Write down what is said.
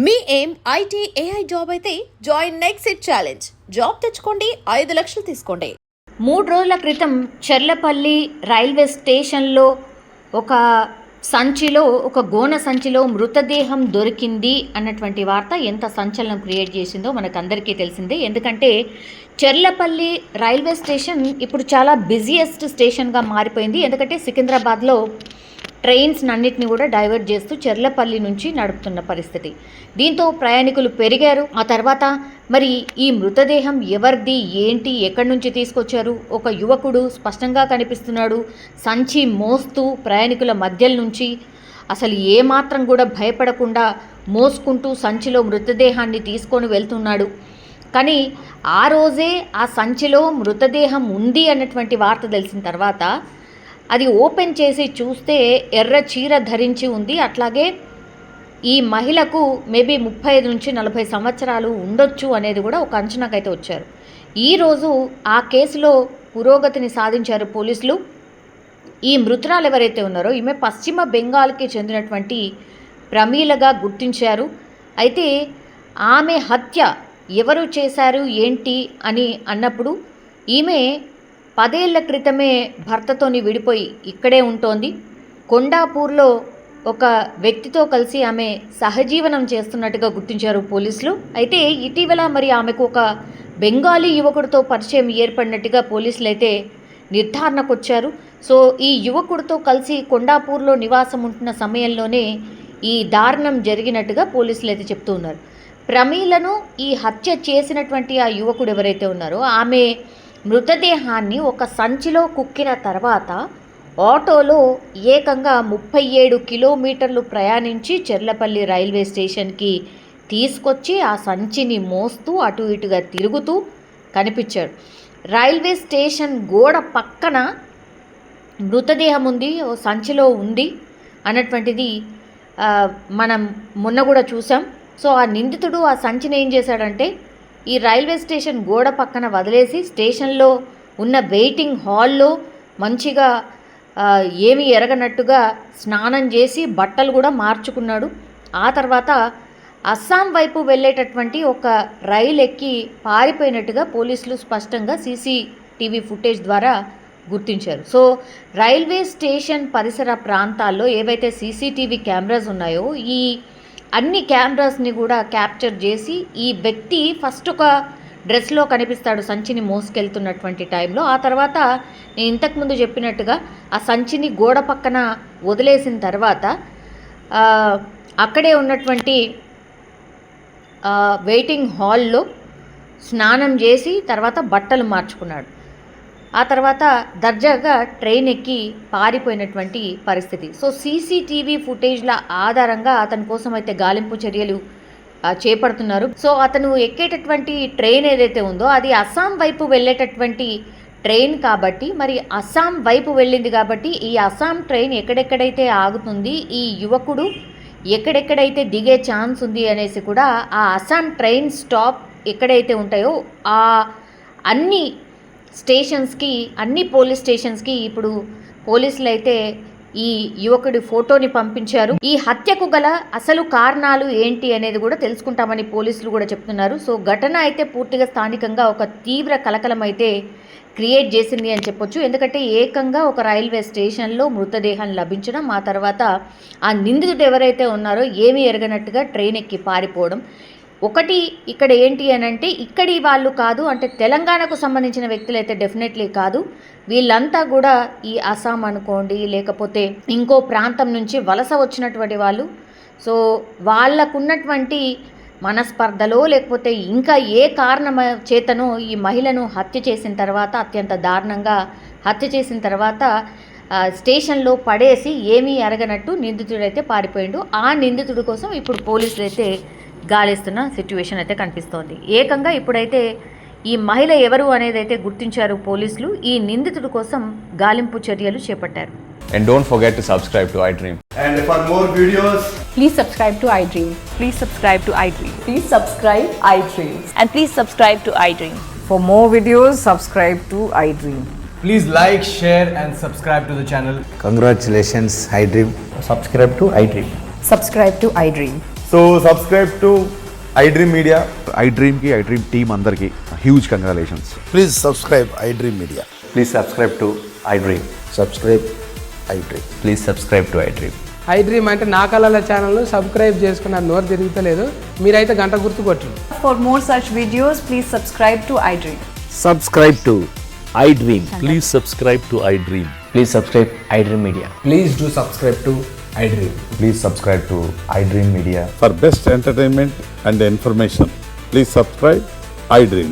మీ ఏం IT AI job అయితే join next it challenge. Job తెచ్చుకోండి, 5 లక్షలు తీసుకోండి. 3 రోజుల క్రితం చెర్లపల్లి రైల్వే స్టేషన్లో ఒక సంచిలో, ఒక గోన సంచిలో మృతదేహం దొరికింది అన్నటువంటి వార్త ఎంత సంచలనం క్రియేట్ చేసిందో మనకందరికీ తెలిసిందే. ఎందుకంటే చెర్లపల్లి రైల్వే స్టేషన్ ఇప్పుడు చాలా బిజియెస్ట్ స్టేషన్గా మారిపోయింది. ఎందుకంటే సికింద్రాబాద్లో ట్రైన్స్ అన్నిటిని కూడా డైవర్ట్ చేస్తూ చెర్లపల్లి నుంచి నడుపుతున్న పరిస్థితి. దీంతో ప్రయాణికులు పెరిగారు. ఆ తర్వాత మరి ఈ మృతదేహం ఎవరిది, ఏంటి, ఎక్కడి నుంచి తీసుకొచ్చారు? ఒక యువకుడు స్పష్టంగా కనిపిస్తున్నాడు, సంచి మోస్తూ ప్రయాణికుల మధ్యల నుంచి అసలు ఏమాత్రం కూడా భయపడకుండా మోసుకుంటూ సంచిలో మృతదేహాన్ని తీసుకొని వెళ్తున్నాడు. కానీ ఆ రోజే ఆ సంచిలో మృతదేహం ఉంది అన్నటువంటి వార్త తెలిసిన తర్వాత అది ఓపెన్ చేసి చూస్తే ఎర్ర చీర ధరించి ఉంది. అట్లాగే ఈ మహిళకు మేబీ 35 నుంచి 40 సంవత్సరాలు ఉండొచ్చు అనేది కూడా ఒక అంచనాకైతే వచ్చారు. ఈరోజు ఆ కేసులో పురోగతిని సాధించారు పోలీసులు. ఈ మృతురాలు ఎవరైతే ఉన్నారో ఈమె పశ్చిమ బెంగాల్కి చెందినటువంటి ప్రమీలగా గుర్తించారు. అయితే ఆమె హత్య ఎవరు చేశారు ఏంటి అని అన్నప్పుడు ఈమె 10 ఏళ్ల క్రితమే భర్తతోని విడిపోయి ఇక్కడే ఉంటోంది. కొండాపూర్లో ఒక వ్యక్తితో కలిసి ఆమె సహజీవనం చేస్తున్నట్టుగా గుర్తించారు పోలీసులు. అయితే ఇటీవల మరి ఆమెకు ఒక బెంగాలీ యువకుడితో పరిచయం ఏర్పడినట్టుగా పోలీసులు అయితే నిర్ధారణకు వచ్చారు. సో ఈ యువకుడితో కలిసి కొండాపూర్లో నివాసం ఉంటున్న సమయంలోనే ఈ దారుణం జరిగినట్టుగా పోలీసులు అయితే చెప్తూ ఉన్నారు. ప్రమీలను ఈ హత్య చేసినటువంటి ఆ యువకుడు ఎవరైతే ఉన్నారో ఆమె మృతదేహాన్ని ఒక సంచిలో కుక్కిన తర్వాత ఆటోలో ఏకంగా 37 కిలోమీటర్లు ప్రయాణించి చెర్లపల్లి రైల్వే స్టేషన్కి తీసుకొచ్చి ఆ సంచిని మోస్తూ అటు ఇటుగా తిరుగుతూ కనిపించాడు. రైల్వే స్టేషన్ గోడ పక్కన మృతదేహం ఉంది, ఓ సంచిలో ఉంది అన్నటువంటిది మనం మొన్న కూడా చూసాం. సో ఆ నిందితుడు ఆ సంచిని ఏం చేశాడంటే ఈ రైల్వే స్టేషన్ గోడ పక్కన వదిలేసి స్టేషన్లో ఉన్న వెయిటింగ్ హాల్లో మంచిగా ఏమీ ఎరగనట్టుగా స్నానం చేసి బట్టలు కూడా మార్చుకున్నాడు. ఆ తర్వాత అస్సాం వైపు వెళ్ళేటటువంటి ఒక రైలు ఎక్కి పారిపోయినట్టుగా పోలీసులు స్పష్టంగా సీసీటీవీ ఫుటేజ్ ద్వారా గుర్తించారు. సో రైల్వే స్టేషన్ పరిసర ప్రాంతాల్లో ఏవైతే సీసీటీవీ కెమెరాస్ ఉన్నాయో ఈ అన్ని కెమెరాస్ని కూడా క్యాప్చర్ చేసి ఈ వ్యక్తి ఫస్ట్ ఒక డ్రెస్లో కనిపిస్తాడు సంచిని మోసుకెళ్తున్నటువంటి టైంలో. ఆ తర్వాత నేను ఇంతకుముందు చెప్పినట్టుగా ఆ సంచిని గోడ పక్కన వదిలేసిన తర్వాత అక్కడే ఉన్నటువంటి వెయిటింగ్ హాల్లో స్నానం చేసి తర్వాత బట్టలు మార్చుకున్నాడు. ఆ తర్వాత దర్జాగా ట్రైన్ ఎక్కి పారిపోయినటువంటి పరిస్థితి. సో సీసీటీవీ ఫుటేజ్ల ఆధారంగా అతని కోసం అయితే గాలింపు చర్యలు చేపడుతున్నారు. సో అతను ఎక్కేటటువంటి ట్రైన్ ఏదైతే ఉందో అది అస్సాం వైపు వెళ్ళేటటువంటి ట్రైన్ కాబట్టి మరి అస్సాం వైపు వెళ్ళింది కాబట్టి ఈ అస్సాం ట్రైన్ ఎక్కడెక్కడైతే ఆగుతుంది, ఈ యువకుడు ఎక్కడెక్కడైతే దిగే ఛాన్స్ ఉంది అనేసి కూడా ఆ అస్సాం ట్రైన్ స్టాప్ ఎక్కడైతే ఉంటాయో ఆ అన్ని స్టేషన్స్కి, అన్ని పోలీస్ స్టేషన్స్కి ఇప్పుడు పోలీసులు అయితే ఈ యువకుడి ఫోటోని పంపించారు. ఈ హత్యకు గల అసలు కారణాలు ఏంటి అనేది కూడా తెలుసుకుంటామని పోలీసులు కూడా చెప్తున్నారు. సో ఘటన అయితే పూర్తిగా స్థానికంగా ఒక తీవ్ర కలకలం అయితే క్రియేట్ చేసింది అని చెప్పొచ్చు. ఎందుకంటే ఏకంగా ఒక రైల్వే స్టేషన్లో మృతదేహం లభించడం, ఆ తర్వాత ఆ నిందితుడు ఎవరైతే ఉన్నారో ఏమీ ఎరగనట్టుగా ట్రైన్ ఎక్కి పారిపోవడం. ఒకటి ఇక్కడ ఏంటి అని అంటే ఇక్కడి వాళ్ళు కాదు, అంటే తెలంగాణకు సంబంధించిన వ్యక్తులు అయితే డెఫినెట్లీ కాదు. వీళ్ళంతా కూడా ఈ అస్సాం అనుకోండి, లేకపోతే ఇంకో ప్రాంతం నుంచి వలస వచ్చినటువంటి వాళ్ళు. సో వాళ్ళకున్నటువంటి మనస్పర్ధలో లేకపోతే ఇంకా ఏ కారణం చేతనో ఈ మహిళను హత్య చేసిన తర్వాత, అత్యంత దారుణంగా హత్య చేసిన తర్వాత స్టేషన్లో పడేసి ఏమీ అరగనట్టు నిందితుడైతే పారిపోయిండు. ఆ నిందితుడి కోసం ఇప్పుడు పోలీసులు అయితే గాలిస్తున్న సిచ్యువేషన్ అయితే కనిపిస్తోంది. ఏకంగా ఇప్పుడైతే ఈ మహిళ ఎవరు అనేది అయితే గుర్తించారు పోలీసులు. ఈ నిందితుడి కోసం గాలింపు చర్యలు చేపట్టారు. And don't forget to subscribe to iDream. And for more videos, please subscribe to iDream. Please subscribe to iDream. Please subscribe iDream. And please subscribe to iDream. For more videos, subscribe to iDream. please like, share and subscribe to the channel. Congratulations, iDream. Subscribe to iDream. Subscribe to iDream. So subscribe to iDream Media. ఐడ్రీమ్కి iDream team అందరికీ huge congratulations. Please subscribe iDream Media. Please subscribe to iDream. Subscribe iDream. Please subscribe to iDream. iDream అంటే నా కళల ఛానల్ను subscribe చేసుకున్న నోరు తిరుగుతలేదు, మీరైతే గంట గుర్తు కొట్టండి. For more such videos, please subscribe to iDream. Subscribe to iDream. Please subscribe to iDream. Please subscribe iDream Media. Please do subscribe to iDream. Please subscribe to iDream Media. For best entertainment and information, please subscribe iDream.